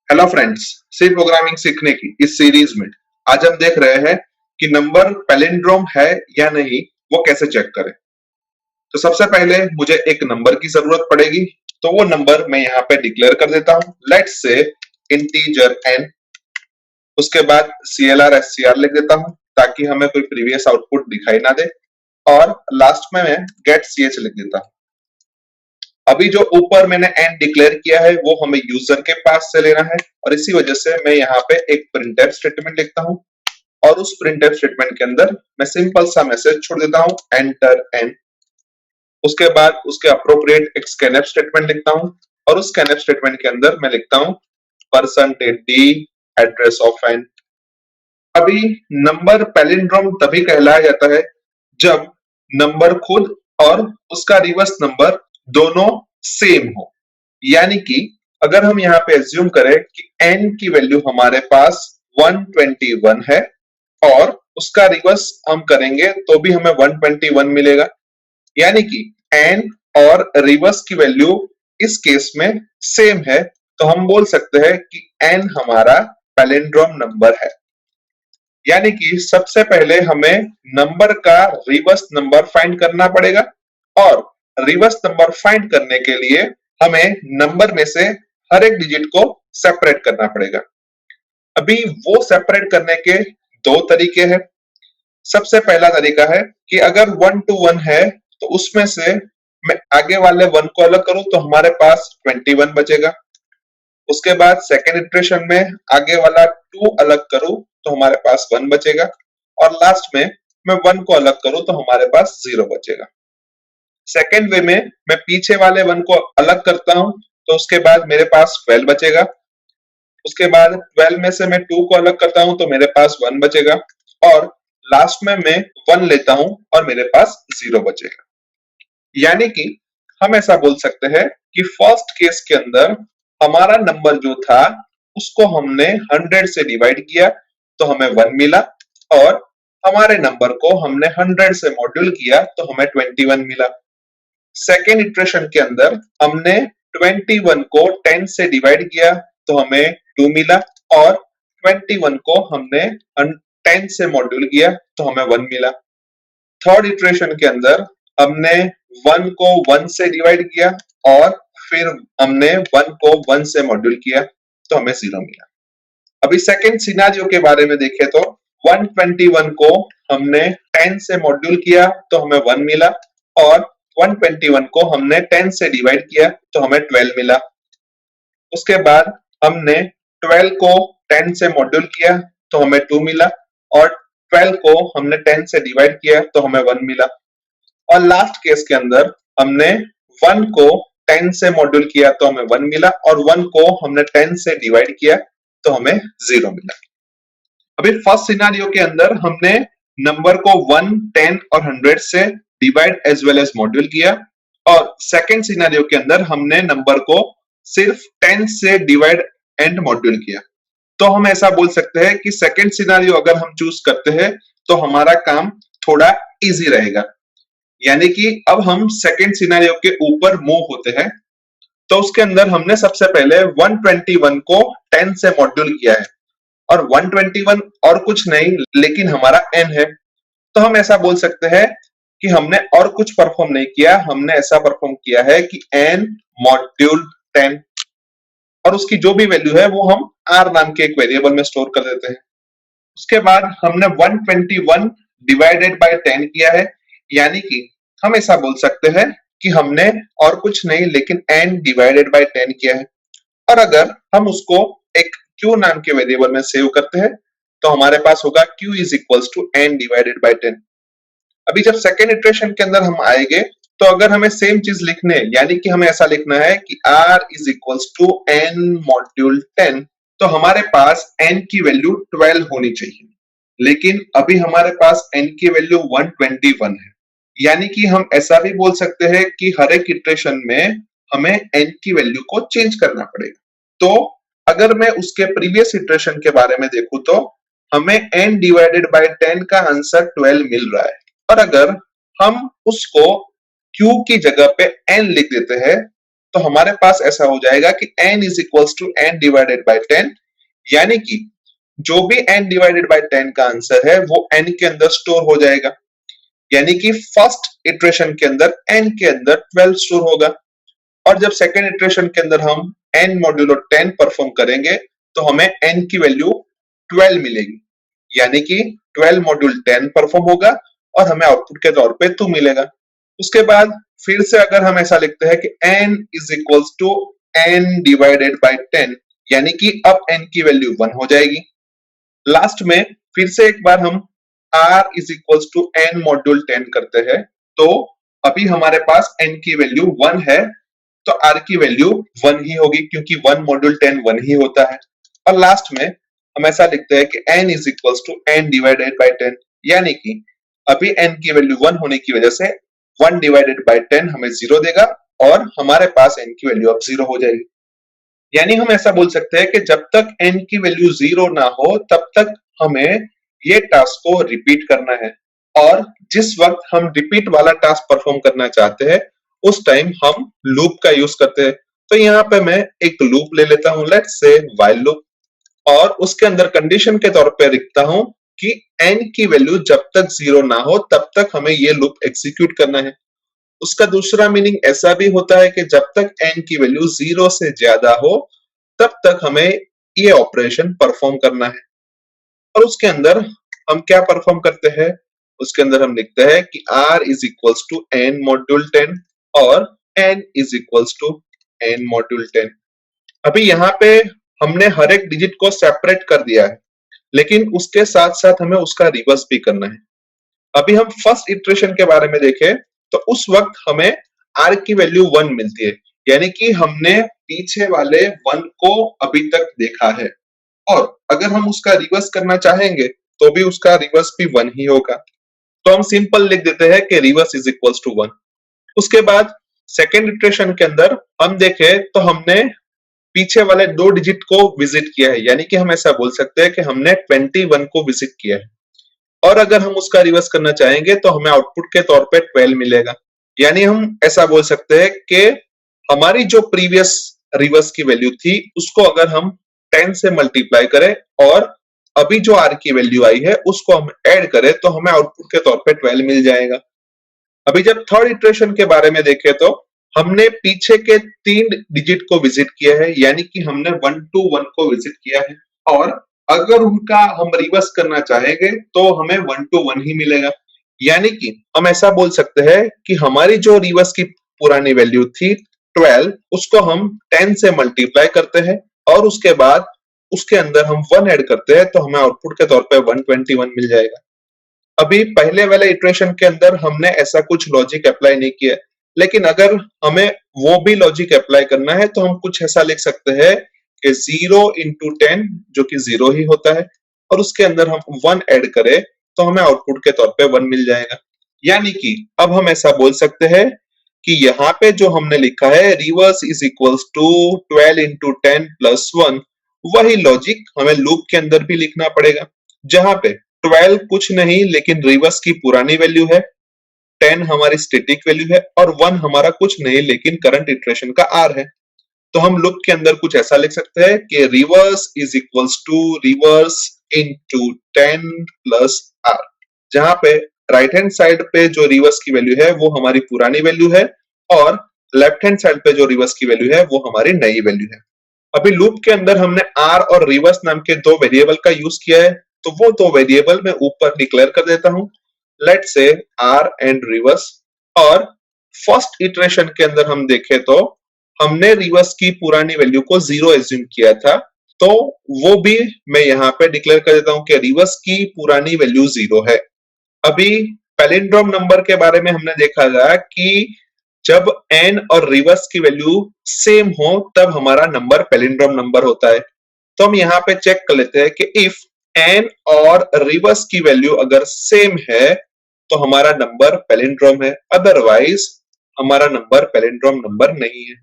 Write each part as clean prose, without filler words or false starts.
Hello friends, सी programming सीखने की इस सीरीज में आज हम देख रहे हैं कि नंबर पैलिंड्रोम है या नहीं, वो कैसे चेक करें। तो सबसे पहले मुझे एक नंबर की जरूरत पड़ेगी, तो वो नंबर मैं यहाँ पे डिक्लेयर कर देता हूँ। Let's say integer n। उसके बाद CLR SCR लिख देता हूँ ताकि हमें कोई प्रीवियस आउटपुट दिखाई ना दे, और लास्ट में मैं गेट ch लिख देता हूँ। अभी जो ऊपर मैंने n डिक्लेयर किया है वो हमें यूजर के पास से लेना है, और इसी वजह से मैं यहाँ पे एक प्रिंटफ स्टेटमेंट लिखता हूँ, और उस प्रिंटफ स्टेटमेंट के अंदर मैं सिंपल सा मैसेज छोड़ देता हूँ, एंटर n। उसके बाद उसके अप्रोप्रिएट एक स्कैनफ स्टेटमेंट लिखता हूँ, और उस स्कैनफ स्टेटमेंट के अंदर मैं लिखता हूँ %d एड्रेस ऑफ n। अभी नंबर पैलिंड्रोम तभी कहलाया जाता है जब नंबर खुद और उसका रिवर्स नंबर दोनों सेम हो। यानी कि अगर हम यहाँ पे एज्यूम करें कि n की वैल्यू हमारे पास 121 है और उसका रिवर्स हम करेंगे तो भी हमें 121 मिलेगा, यानी कि n और रिवर्स की वैल्यू इस केस में सेम है, तो हम बोल सकते हैं कि n हमारा पैलिंड्रोम नंबर है। यानी कि सबसे पहले हमें नंबर का रिवर्स नंबर फाइंड करना पड़ेगा, और रिवर्स नंबर फाइंड करने के लिए हमें नंबर में से हर एक डिजिट को सेपरेट करना पड़ेगा। अभी वो सेपरेट करने के दो तरीके हैं। सबसे पहला तरीका है कि अगर 1 to 1 है तो उसमें से मैं आगे वाले 1 को अलग करूं तो हमारे पास 21 बचेगा। उसके बाद सेकेंड इटरेशन में आगे वाला 2 अलग करूं तो हमारे पास 1 बचेगा, और लास्ट में मैं 1 को अलग करूं तो हमारे पास 0 बचेगा। सेकेंड वे में मैं पीछे वाले 1 को अलग करता हूं तो उसके बाद मेरे पास 12 बचेगा। उसके बाद 12 में से मैं 2 को अलग करता हूं तो मेरे पास 1 बचेगा, और लास्ट में मैं 1 लेता हूं और मेरे पास 0 बचेगा। यानी कि हम ऐसा बोल सकते हैं कि फर्स्ट केस के अंदर हमारा नंबर जो था उसको हमने 100 से डिवाइड किया तो हमें 1 मिला, और हमारे नंबर को हमने 100 से मॉड्यूल किया तो हमें 21 मिला। सेकेंड इटरेशन के अंदर हमने 21 को 10 से डिवाइड किया तो हमें 2 मिला, और 21 को हमने 10 से मॉड्यूल किया तो हमें 1 मिला। थर्ड इटरेशन के अंदर हमने 1 को 1 से डिवाइड किया और फिर हमने 1 को 1 से मॉड्यूल किया तो हमें 0 मिला। अभी सेकेंड सिनेरियो के बारे में देखें तो 121 को हमने 10 से मॉड्यूल किया तो हमें 1 मिला, और 121 को हमने 10 से डिवाइड किया तो हमें 12 मिला। उसके बाद हमने 12 को 10 से मॉड्यूल किया तो हमें 2 मिला, और 12 को हमने 10 से डिवाइड किया तो हमें 1 मिला। और लास्ट केस के अंदर हमने 1 को 10 से मॉड्यूल किया तो हमें 1 मिला, और 1 को हमने 10 से डिवाइड किया तो हमें 0 मिला। अभी फर्स्ट सिनेरियो के अंदर हमने नंबर को 1, 10 और 100 से divide as well as module किया, और सेकेंड सिनेरियो के अंदर हमने नंबर को सिर्फ 10 से डिवाइड एंड मॉड्यूल किया। तो हम ऐसा बोल सकते हैं कि सेकेंड सिनेरियो अगर हम चूज करते हैं तो हमारा काम थोड़ा इजी रहेगा। यानी कि अब हम सेकेंड सिनेरियो के ऊपर मूव होते हैं, तो उसके अंदर हमने सबसे पहले 121 को 10 से मॉड्यूल किया है, और 121 और कुछ नहीं लेकिन हमारा n है। तो हम ऐसा बोल सकते हैं कि हमने और कुछ परफॉर्म नहीं किया, हमने ऐसा परफॉर्म किया है कि n मॉड्यूल 10, और उसकी जो भी वैल्यू है वो हम r नाम के एक वेरिएबल में स्टोर कर देते हैं। उसके बाद हमने 121 डिवाइडेड बाय 10 किया है, यानी कि हम ऐसा बोल सकते हैं कि हमने और कुछ नहीं लेकिन n डिवाइडेड बाय 10 किया है। और अगर हम उसको एक q नाम के वेरिएबल में सेव करते हैं तो हमारे पास होगा q is equals to n divided by 10। अभी जब सेकेंड इटरेशन के अंदर हम आएंगे तो अगर हमें सेम चीज लिखने, यानी कि हमें ऐसा लिखना है कि r is equals to n module 10, तो हमारे पास n की वैल्यू 12 होनी चाहिए, लेकिन अभी हमारे पास n की वैल्यू 121 है। यानी कि हम ऐसा भी बोल सकते हैं कि हर एक इटरेशन में हमें n की वैल्यू को चेंज करना पड़ेगा। तो अगर मैं उसके प्रीवियस इटरेशन के बारे में देखूं तो हमें n डिवाइडेड बाय 10 का आंसर 12 मिल रहा है, और अगर हम उसको q की जगह पे n लिख देते हैं तो हमारे पास ऐसा हो जाएगा कि n is equals to n divided by 10, यानी कि जो भी n डिवाइडेड बाय 10 का आंसर है वो n के अंदर स्टोर हो जाएगा, यानी कि फर्स्ट इटरेशन के अंदर n के अंदर 12 स्टोर होगा, और जब सेकेंड इटरेशन के अंदर हम n मॉड्यूलो 10 परफॉर्म करेंगे तो हमें n की वैल्यू 12 मिलेगी, यानी कि 12 मॉड्यूल 10 परफॉर्म होगा और हमें आउटपुट के तौर पे 2 मिलेगा। उसके बाद फिर से अगर हम ऐसा लिखते हैं कि n is equals to n divided by 10, यानी कि अब n की वैल्यू 1 हो जाएगी। लास्ट में फिर से एक बार हम r is equals to n module 10 करते हैं, तो अभी हमारे पास n की वैल्यू 1 है, तो r की वैल्यू 1 ही होगी, क्योंकि 1 मॉड्यूल 10 1 ही होता है। और लास्ट में हम ऐसा लिखते हैं कि n is equals to n divided by 10, यानी कि अभी n की वैल्यू 1 होने की वजह से 1 डिवाइडेड बाय 10 हमें 0 देगा और हमारे पास n की वैल्यू अब 0 हो जाएगी। यानी हम ऐसा बोल सकते हैं कि जब तक n की वैल्यू 0 ना हो तब तक हमें ये टास्क को रिपीट करना है, और जिस वक्त हम रिपीट वाला टास्क परफॉर्म करना चाहते हैं उस टाइम हम लूप का यूज करते हैं। तो यहाँ पे मैं एक लूप ले लेता हूं, लेट्स से व्हाइल लूप, और उसके अंदर कंडीशन के तौर पे लिखता हूं कि n की वैल्यू जब तक 0 ना हो तब तक हमें ये लूप एग्जीक्यूट करना है। उसका दूसरा मीनिंग ऐसा भी होता है कि जब तक n की वैल्यू 0 से ज्यादा हो तब तक हमें ये ऑपरेशन परफॉर्म करना है। और उसके अंदर हम क्या परफॉर्म करते हैं, उसके अंदर हम लिखते हैं कि r is equals to n module 10 और n is equals to n module 10। अभी यहाँ पे हमने हर एक डिजिट को सेपरेट कर दिया है, लेकिन उसके साथ साथ हमें उसका रिवर्स भी करना है। अभी हम फर्स्ट इटरेशन के बारे में देखें तो उस वक्त हमें r की वैल्यू 1 मिलती है, यानी कि हमने पीछे वाले 1 को अभी तक देखा है, और अगर हम उसका रिवर्स करना चाहेंगे तो भी उसका रिवर्स भी 1 ही होगा। तो हम सिंपल लिख देते हैं कि रिवर्स इज इक्वल्स टू 1। उसके बाद सेकेंड इटरेशन के अंदर हम देखें तो हमने पीछे वाले 2 डिजिट को विजिट किया है, यानी कि हम ऐसा बोल सकते हैं कि हमने 21 को विजिट किया है, और अगर हम उसका रिवर्स करना चाहेंगे तो हमें आउटपुट के तौर पे 12 मिलेगा। यानी हम ऐसा बोल सकते हैं कि हमारी जो प्रीवियस रिवर्स की वैल्यू थी उसको अगर हम 10 से मल्टीप्लाई करें और अभी जो r की वैल्यू आई है उसको हम ऐड करें तो हमें आउटपुट के तौर पे 12 मिल जाएगा। अभी जब थर्ड इटरेशन के बारे में देखें तो हमने पीछे के 3 डिजिट को विजिट किया है, यानी कि हमने 1 to 1 को विजिट किया है, और अगर उनका हम रिवर्स करना चाहेंगे तो हमें 1 to 1 ही मिलेगा। यानी कि हम ऐसा बोल सकते हैं कि हमारी जो रिवर्स की पुरानी वैल्यू थी 12, उसको हम 10 से मल्टीप्लाई करते हैं और उसके बाद उसके अंदर हम 1 ऐड करते हैं तो हमें आउटपुट के तौर पे 121 मिल जाएगा। अभी पहले वाले इटरेशन के अंदर हमने ऐसा कुछ लॉजिक अप्लाई नहीं किया, लेकिन अगर हमें वो भी लॉजिक अप्लाई करना है तो हम कुछ ऐसा लिख सकते हैं कि 0 इंटू 10 जो कि 0 ही होता है, और उसके अंदर हम 1 ऐड करें तो हमें आउटपुट के तौर पे 1 मिल जाएगा। यानी कि अब हम ऐसा बोल सकते हैं कि यहाँ पे जो हमने लिखा है reverse is equals to 12 into 10 plus 1, वही लॉजिक हमें लूप के अंदर भी लिखना पड़ेगा, जहां पे 12 कुछ नहीं लेकिन रिवर्स की पुरानी वैल्यू है, 10 हमारी स्टैटिक वैल्यू है, और 1 हमारा कुछ नहीं लेकिन करंट इटरेशन का r है। तो हम लूप के अंदर कुछ ऐसा लिख सकते हैं कि reverse is equals to reverse into 10 plus r, जहां पे राइट हैंड साइड पे जो रिवर्स की वैल्यू है वो हमारी पुरानी वैल्यू है, और लेफ्ट हैंड साइड पे जो रिवर्स की वैल्यू है वो हमारी नई वैल्यू है। अभी लूप के अंदर हमने r और रिवर्स नाम के 2 वेरिएबल का यूज किया है, तो वो 2 वेरिएबल मैं ऊपर डिक्लेयर कर देता हूं, let's say r and reverse. और फर्स्ट इटरेशन के अंदर हम देखें तो हमने रिवर्स की पुरानी वैल्यू को 0 एज्यूम किया था, तो वो भी मैं यहाँ पे डिक्लेयर कर देता हूं कि रिवर्स की पुरानी वैल्यू 0 है। अभी पैलिंड्रोम नंबर के बारे में हमने देखा था कि जब n और रिवर्स की वैल्यू सेम हो तब हमारा नंबर पैलिंड्रोम नंबर होता है। तो हम यहाँ पे चेक कर लेते हैं कि इफ n और रिवर्स की वैल्यू अगर सेम है तो हमारा नंबर पैलिंड्रोम है, अदरवाइज हमारा नंबर पैलिंड्रोम नंबर नहीं है।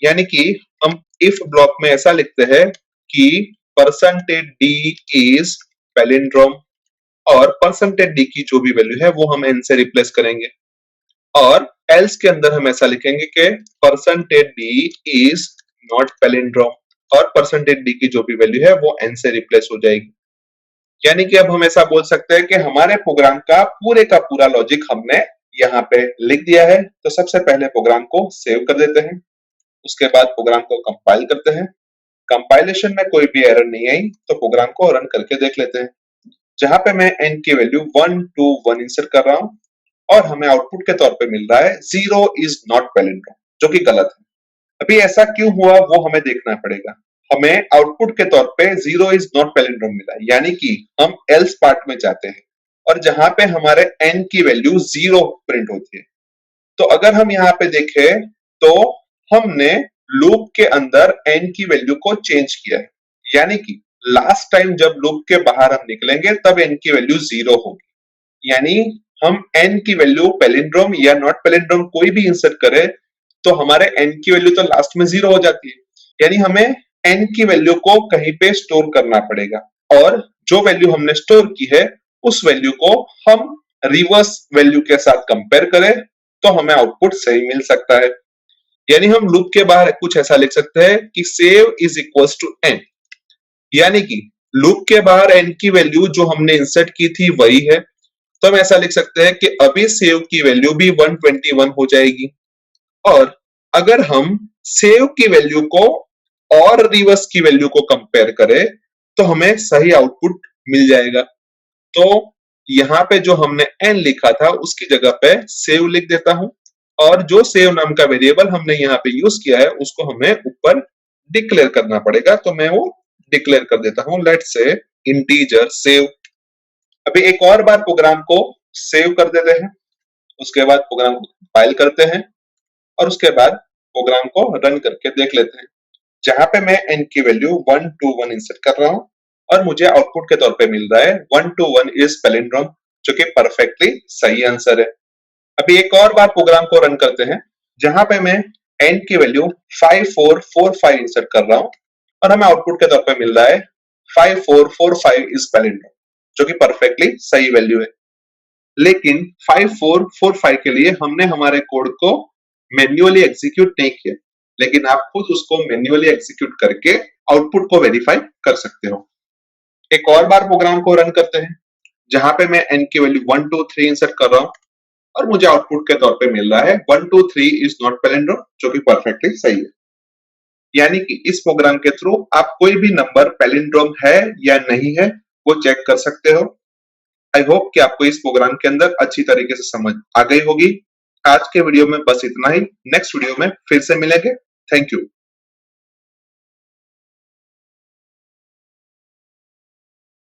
यानी कि हम इफ ब्लॉक में ऐसा लिखते हैं कि परसेंटेज d इज पैलिंड्रोम, और परसेंटेज d की जो भी वैल्यू है वो हम n से रिप्लेस करेंगे, और एल्स के अंदर हम ऐसा लिखेंगे कि percentage D is not palindrome, और परसेंटेज डी की जो भी वैल्यू है वो एन से रिप्लेस हो जाएगी। यानी कि अब हम ऐसा बोल सकते हैं कि हमारे प्रोग्राम का पूरा लॉजिक हमने यहाँ पे लिख दिया है। तो सबसे पहले प्रोग्राम को सेव कर देते हैं, उसके बाद प्रोग्राम को कंपाइल करते हैं। कंपाइलेशन में कोई भी एरर नहीं आई तो प्रोग्राम को रन करके देख लेते हैं। जहां पे मैं n की वैल्यू 1 2 1 इंसर्ट कर रहा हूं और हमें आउटपुट के तौर पे मिल रहा है 0 इज नॉट पैलिंड्रोम, जो कि गलत है। अभी ऐसा क्यों हुआ वो हमें देखना पड़ेगा। हमें आउटपुट के तौर पे 0 इज नॉट पैलिंड्रोम मिला, यानी कि हम एल्स पार्ट में जाते हैं और जहां पे हमारे n की वैल्यू 0 प्रिंट होती है। तो अगर हम यहाँ पे देखें तो हमने लूप के अंदर n की वैल्यू को चेंज किया है, यानी कि लास्ट टाइम जब लूप के बाहर हम निकलेंगे तब n की वैल्यू 0 होगी। यानी हम n की वैल्यू पैलिंड्रोम या नॉट पैलिंड्रोम कोई भी इंसर्ट करें तो हमारे n की वैल्यू तो लास्ट में 0 हो जाती है। यानी हमें n की वैल्यू को कहीं पे स्टोर करना पड़ेगा और जो वैल्यू हमने स्टोर की है उस वैल्यू को हम रिवर्स वैल्यू के साथ कंपेयर करें तो हमें आउटपुट सही मिल सकता है। यानी हम लूप के बाहर कुछ ऐसा लिख सकते हैं कि save is equals to n, यानी कि लूप के बाहर n की वैल्यू जो हमने इंसर्ट की थी वही है। तो हम ऐसा लिख सकते हैं कि अभी सेव की वैल्यू भी 121 हो जाएगी, और अगर हम सेव की वैल्यू को और रिवर्स की वैल्यू को कंपेयर करें तो हमें सही आउटपुट मिल जाएगा। तो यहाँ पे जो हमने n लिखा था उसकी जगह पे सेव लिख देता हूं, और जो सेव नाम का वेरिएबल हमने यहाँ पे यूज किया है उसको हमें ऊपर डिक्लेयर करना पड़ेगा। तो मैं वो डिक्लेयर कर देता हूं, लेट्स से इंटीजर सेव। अभी एक और बार प्रोग्राम को सेव कर देते हैं, उसके बाद प्रोग्राम को कंपाइल करते हैं और उसके बाद प्रोग्राम को रन करके देख लेते हैं। जहां पे मैं n की वैल्यू 1 2 1 इंसर्ट कर रहा हूं और मुझे आउटपुट के तौर पे मिल रहा है 1 2 1 इज पैलिंड्रोम, जो कि परफेक्टली सही आंसर है। अभी एक और बार प्रोग्राम को रन करते हैं जहां पे मैं n की वैल्यू 5 4 4 5 इंसर्ट कर रहा हूं और हमें आउटपुट के तौर पे मिल रहा है 5 4 4 5 इज पैलिंड्रोम, जो कि परफेक्टली सही वैल्यू है। लेकिन 5 4 4 5 के लिए हमने हमारे कोड को मैन्युअली एग्जीक्यूट नहीं किया, लेकिन आप खुद उसको मैन्युअली एग्जीक्यूट करके आउटपुट को वेरीफाई कर सकते हो। एक और बार प्रोग्राम को रन करते हैं जहां पे मैं n की वैल्यू 1 2 3 इंसर्ट कर रहा हूं और मुझे आउटपुट के तौर पे मिल रहा है 1 2 3 इज नॉट पैलिंड्रोम, जो कि परफेक्टली सही है। यानी कि इस प्रोग्राम के थ्रू आप कोई भी नंबर पैलिंड्रोम है या नहीं है वो चेक कर सकते हो। आई होप कि आपको इस प्रोग्राम के अंदर अच्छी तरीके से समझ आ गई होगी। आज के वीडियो में बस इतना ही, नेक्स्ट वीडियो में फिर से मिलेंगे। Thank you.